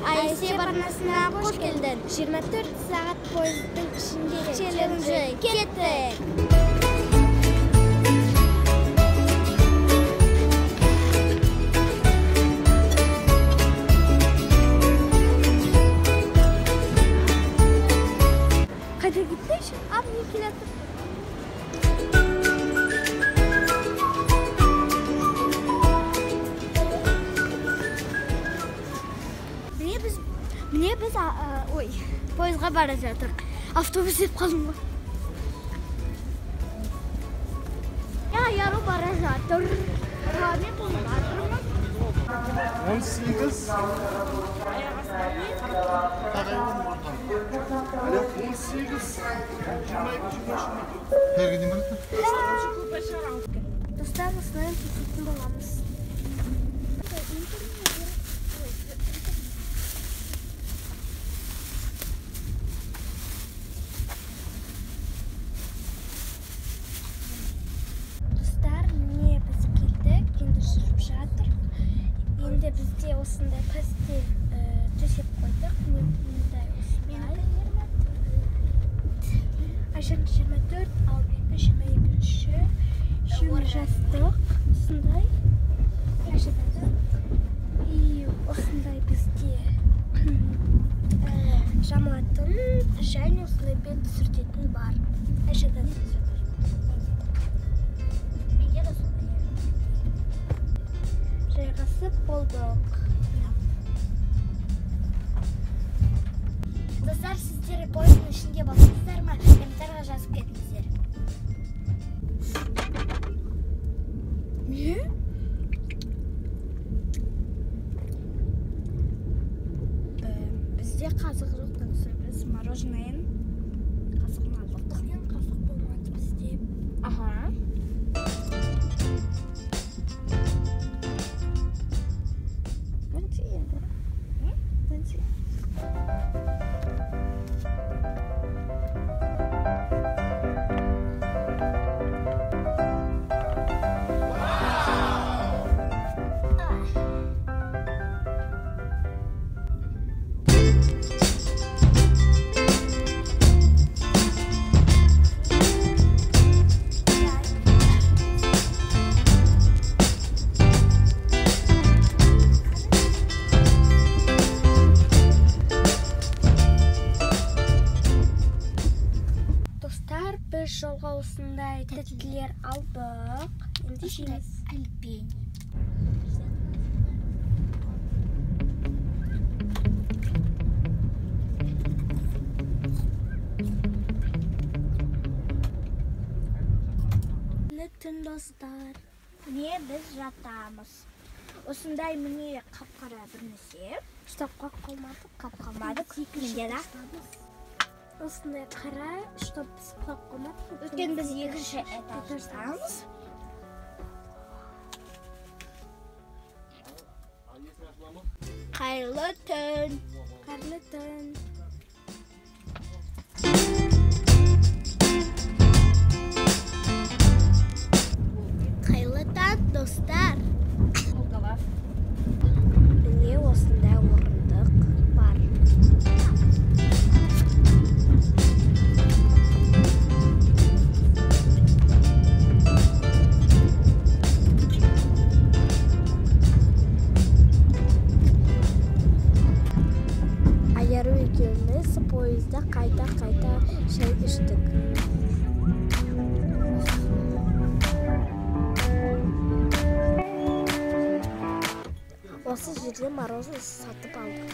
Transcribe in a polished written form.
Айсеп арнасына қош келдің. 24 сағат пойыздың ішінде Челленджі кеттік. Қайда кеттің? Ап, не келеді? Міне біз пойызға бара жатырық. Автобус деп қалдым ғой. Яру бара жатыр. Мен бұны батырмын. 18 Достар, осылайын тұтатын боламыз. Достар, міне біз келдік, енді жүріп жатыр. Енді бізде осындай постель төсеп қойдық. Мындай осындай. Айшан 24, Албекті 22-ші. Үшеуі жастық. Осындай. И осындай бізде жаматын және осындай бет сүртетін бар. Айшадан менде де сондай. Жайғасып болдық. Достар, сіздер пойыздың ішінде болсаңыздар ма? Комментарийға жазып кетіңіздер. Не? Бізде қазық жоқтан соң біз мороженыйын қазығын алдық. Бұған қазық болмады бізде. Аха. Қанша енді? Қанша? Біз жолға осындай тәттілер алдық. Енді жейміз. Альпень. Түн достар. Міне біз жатамыз. Осындай міне қап-қара бір нәрсе. Штапқа қалмадық, қап қалмадық. Менде да. Осындай қара, чтоб біз құлап қалмадық. Өткен біз екінші этаждамыз. Қайырлы түн. Қайырлы түн. Қайырлы таң, достар. Міне осындай орындық бар. Айару екеуміз пойызда қайта-қайта шай іштік. Осы жерде мороженое сатып алдық.